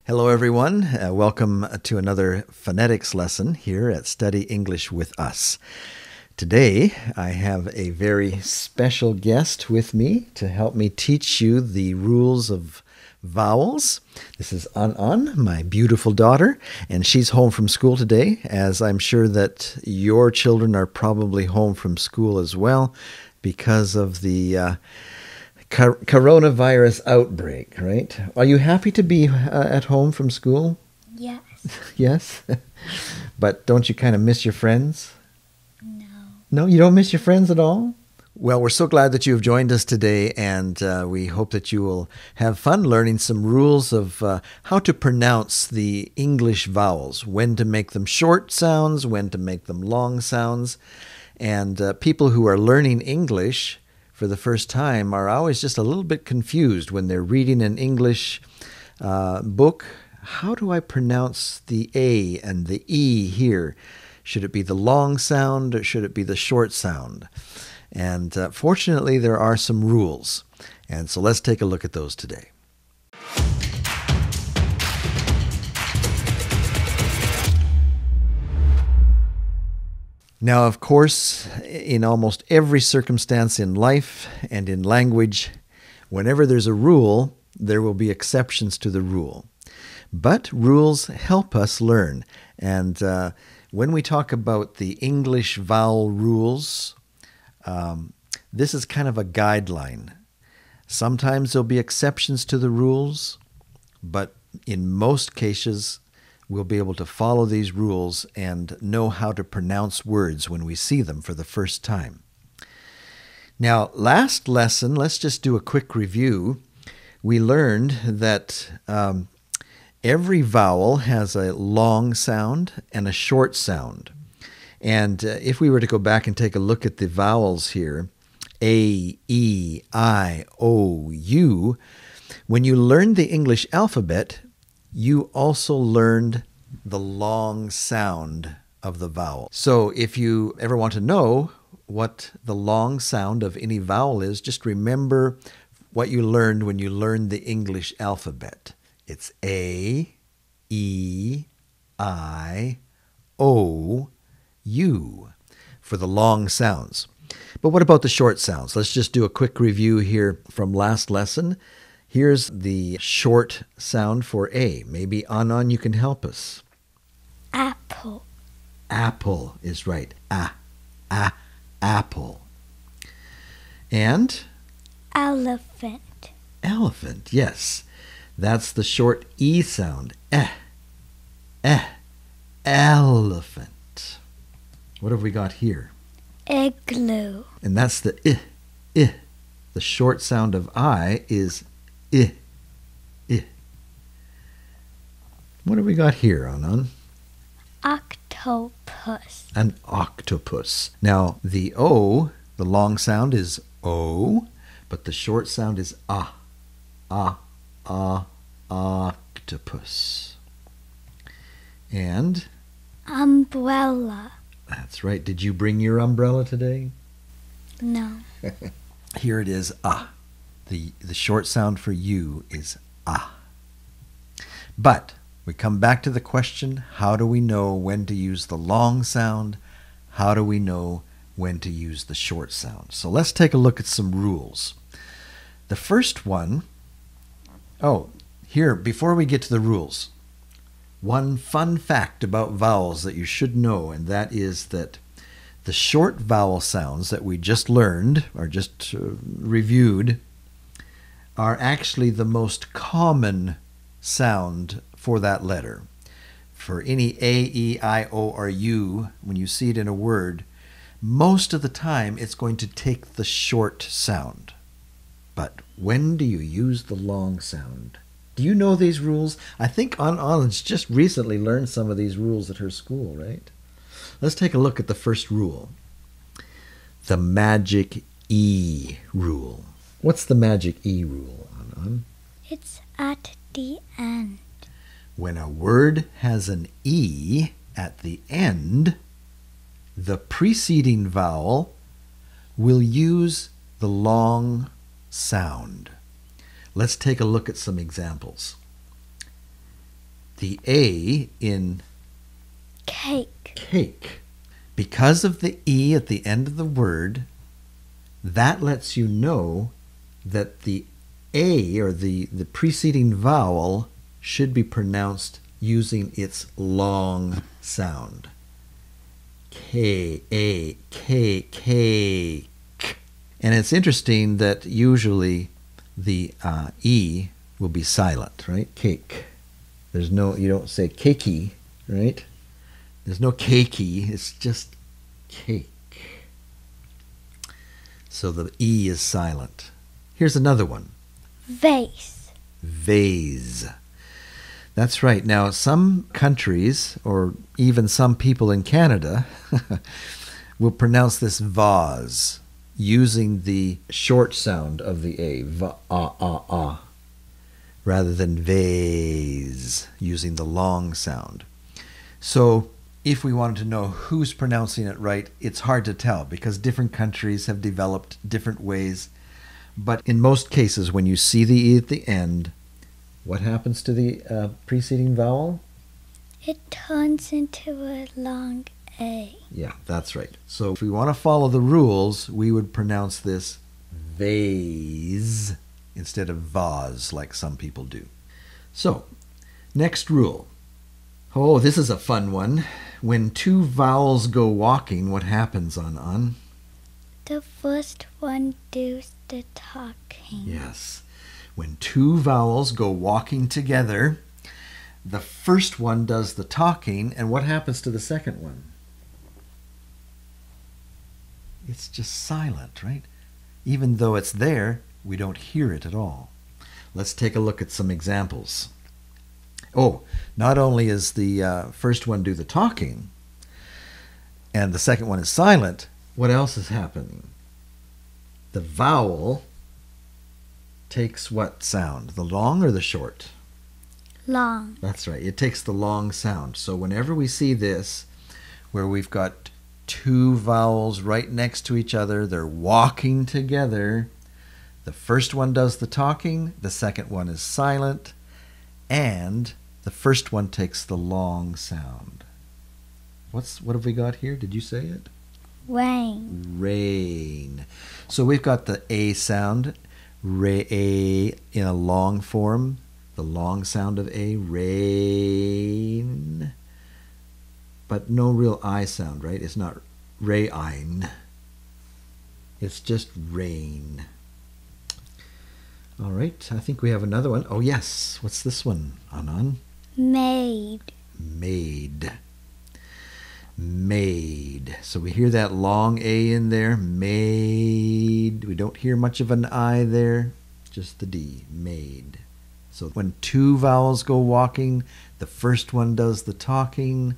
Hello, everyone. Welcome to another phonetics lesson here at Study English with Us. Today, I have a very special guest with me to help me teach you the rules of vowels. This is An, my beautiful daughter, and she's home from school today, as I'm sure that your children are probably home from school as well because of the coronavirus outbreak, right? Are you happy to be at home from school? Yes. Yes? But don't you kind of miss your friends? No. No, you don't miss your friends at all? Well, we're so glad that you have joined us today, and we hope that you will have fun learning some rules of how to pronounce the English vowels, when to make them short sounds, when to make them long sounds. And people who are learning English for the first time are always just a little bit confused when they're reading an English book. How do I pronounce the A and the E here? Should it be the long sound or should it be the short sound? And fortunately, there are some rules. And so let's take a look at those today. Now, of course, in almost every circumstance in life and in language, whenever there's a rule, there will be exceptions to the rule. But rules help us learn. And when we talk about the English vowel rules, this is kind of a guideline. Sometimes there'll be exceptions to the rules, but in most cases, we'll be able to follow these rules and know how to pronounce words when we see them for the first time. Now, last lesson, let's just do a quick review. We learned that every vowel has a long sound and a short sound. And if we were to go back and take a look at the vowels here, A, E, I, O, U, when you learned the English alphabet, you also learned the long sound of the vowel. So if you ever want to know what the long sound of any vowel is, just remember what you learned when you learned the English alphabet. It's A, E, I, O, U for the long sounds. But what about the short sounds? Let's just do a quick review here from last lesson. Here's the short sound for A. Maybe Anan, you can help us. Apple. Apple is right. Apple. And? Elephant. Elephant, yes. That's the short E sound. Elephant. What have we got here? Igloo. And that's the I. The short sound of I is I. What have we got here, Anan? Octopus. An octopus. Now, the O, the long sound is O, but the short sound is octopus. And? Umbrella. That's right. Did you bring your umbrella today? No. Here it is, The short sound for U is But we come back to the question, how do we know when to use the long sound? How do we know when to use the short sound? So let's take a look at some rules. The first one, here, before we get to the rules, one fun fact about vowels that you should know, and that is that the short vowel sounds that we just learned, or just reviewed, are actually the most common sound for that letter. For any A, E, I, O, or U, when you see it in a word, most of the time it's going to take the short sound. But when do you use the long sound? Do you know these rules? I think Anna's just recently learned some of these rules at her school, right? Let's take a look at the first rule. The magic E rule. What's the magic E rule, Anna? It's at the end. When a word has an E at the end, the preceding vowel will use the long sound. Let's take a look at some examples. The A in cake. cake. Because of the E at the end of the word, that lets you know that the A, or the preceding vowel, should be pronounced using its long sound. K, A, K, K. And it's interesting that usually the E will be silent, right? Cake. There's no, you don't say cakey, right? There's no cakey, it's just cake. So the E is silent. Here's another one. Vase. Vase. That's right. Now, some countries, or even some people in Canada, will pronounce this vase using the short sound of the A, va, rather than vase, using the long sound. So, if we wanted to know who's pronouncing it right, it's hard to tell because different countries have developed different ways. But in most cases, when you see the E at the end, what happens to the preceding vowel? It turns into a long A. Yeah, that's right. So if we want to follow the rules, we would pronounce this vase instead of vase like some people do. So, next rule. Oh, this is a fun one. When two vowels go walking, what happens, An? The first one does the talking. Yes. When two vowels go walking together, the first one does the talking, and what happens to the second one? It's just silent, right? Even though it's there, we don't hear it at all. Let's take a look at some examples. Oh, not only is the first one do the talking, and the second one is silent, what else is happening? The vowel takes what sound? The long or the short? Long. That's right. It takes the long sound. So whenever we see this, where we've got two vowels right next to each other, they're walking together, the first one does the talking, the second one is silent, and the first one takes the long sound. What have we got here? Did you say it? Rain. Rain. So we've got the A sound, in a long form, the long sound of A, rain, but no real I sound, right? It's not rain. It's just rain. All right, I think we have another one. Oh, yes. What's this one, Anan? Made. Made. Made. So we hear that long A in there. Made. We don't hear much of an I there. Just the D. Made. So when two vowels go walking, the first one does the talking,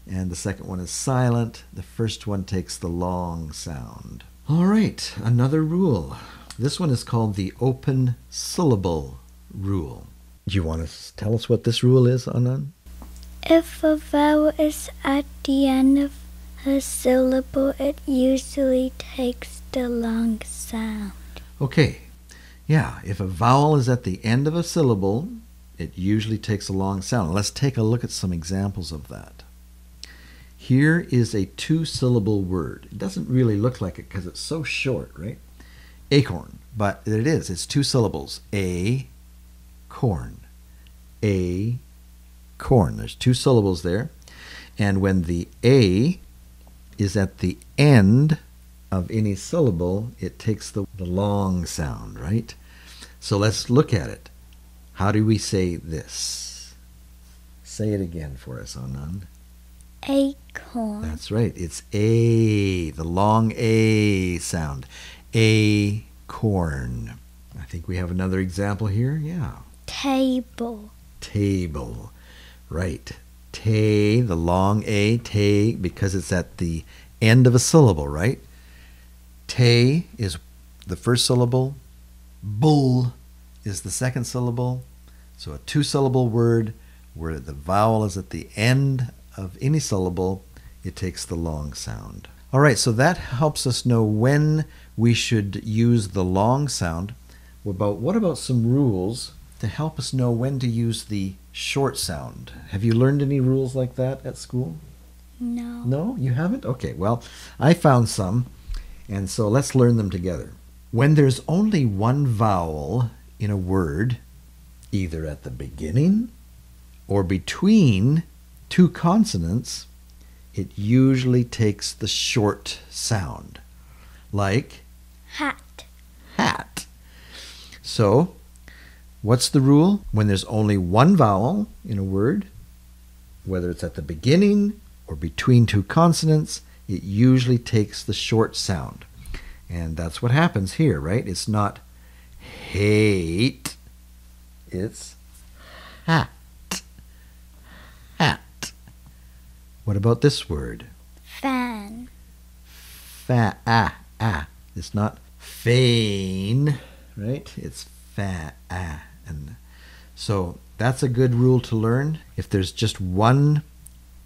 and the second one is silent. The first one takes the long sound. All right, another rule. This one is called the open syllable rule. Do you want to tell us what this rule is, Anand? If a vowel is at the end of a syllable, it usually takes the long sound. Okay. Yeah, if a vowel is at the end of a syllable, it usually takes a long sound. Let's take a look at some examples of that. Here is a two-syllable word. It doesn't really look like it because it's so short, right? Acorn, but it is. It's two syllables. A-corn. A-corn. There's two syllables there. And when the A is at the end of any syllable, it takes the long sound, right? So let's look at it. How do we say this? Say it again for us, Anand. Acorn. That's right. It's A, the long A sound. Acorn. I think we have another example here. Yeah. Table. Table. Right. Te, the long A, te, because it's at the end of a syllable, right? Te is the first syllable. Bull is the second syllable. So a two-syllable word where the vowel is at the end of any syllable, it takes the long sound. All right, so that helps us know when we should use the long sound. What about some rules to help us know when to use the short sound. Have you learned any rules like that at school? No. No, you haven't? Okay, well, I found some, and so let's learn them together. When there's only one vowel in a word, either at the beginning or between two consonants, it usually takes the short sound, like Hat. hat. So, what's the rule? When there's only one vowel in a word, whether it's at the beginning or between two consonants, it usually takes the short sound. And that's what happens here, right? It's not hate, it's hat. Hat. What about this word? Fan. It's not feign, right? It's and so that's a good rule to learn. If there's just one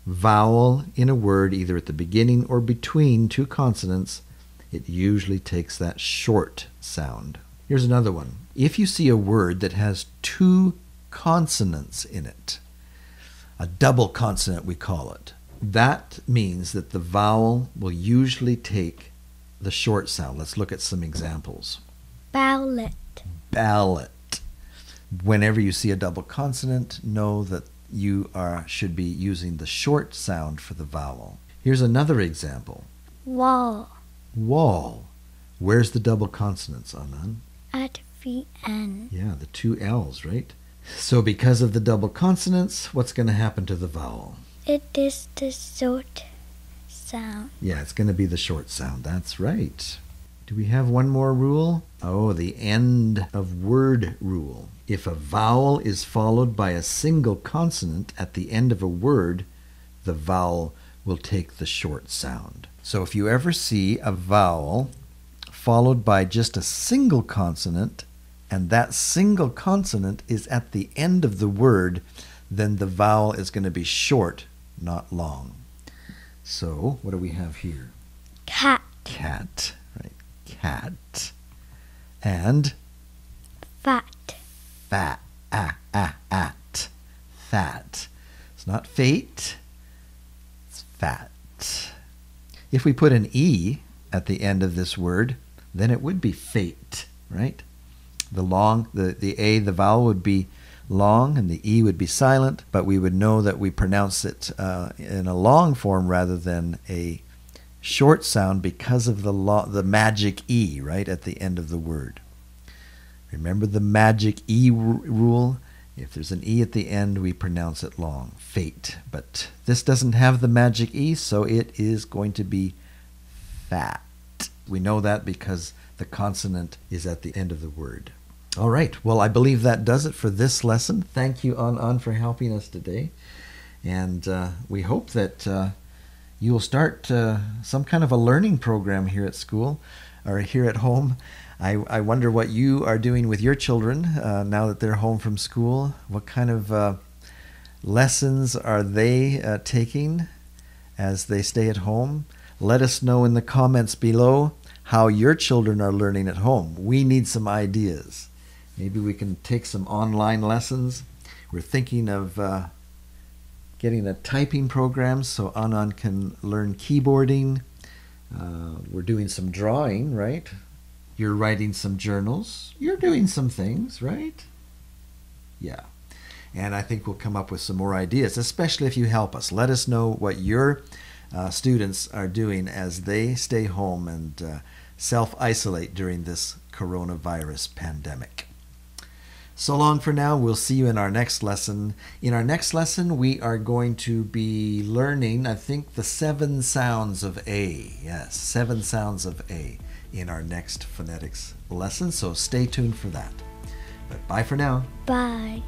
vowel in a word, either at the beginning or between two consonants, it usually takes that short sound. Here's another one. If you see a word that has two consonants in it, a double consonant we call it, that means that the vowel will usually take the short sound. Let's look at some examples. Ballot. Ballot. Whenever you see a double consonant, know that you should be using the short sound for the vowel. Here's another example. Wall. Wall. Where's the double consonants, Anand? At the end. Yeah, the two L's, right? So because of the double consonants, what's going to happen to the vowel? It is the short sound. Yeah, it's going to be the short sound. That's right. Do we have one more rule? Oh, the end of word rule. If a vowel is followed by a single consonant at the end of a word, the vowel will take the short sound. So if you ever see a vowel followed by just a single consonant, and that single consonant is at the end of the word, then the vowel is going to be short, not long. So what do we have here? Cat. Cat, right? Cat. And Fat. fat. At. Fat. It's not fate, it's fat. If we put an E at the end of this word, then it would be fate, right? The A, the vowel would be long and the E would be silent, but we would know that we pronounce it in a long form rather than a short sound because of the magic E, right, at the end of the word. Remember the magic E rule? If there's an E at the end, we pronounce it long, fate. But this doesn't have the magic E, so it is going to be fat. We know that because the consonant is at the end of the word. All right, well, I believe that does it for this lesson. Thank you, An, for helping us today. And we hope that you will start some kind of a learning program here at school or here at home. I wonder what you are doing with your children now that they're home from school. What kind of lessons are they taking as they stay at home? Let us know in the comments below how your children are learning at home. We need some ideas. Maybe we can take some online lessons. We're thinking of getting a typing program so Anand can learn keyboarding. We're doing some drawing, right? You're writing some journals. You're doing some things, right? Yeah. And I think we'll come up with some more ideas, especially if you help us. Let us know what your students are doing as they stay home and self-isolate during this coronavirus pandemic. So long for now. We'll see you in our next lesson. In our next lesson, we are going to be learning, I think, the 7 sounds of A. Yes, 7 sounds of A in our next phonetics lesson. So stay tuned for that. But bye for now. Bye.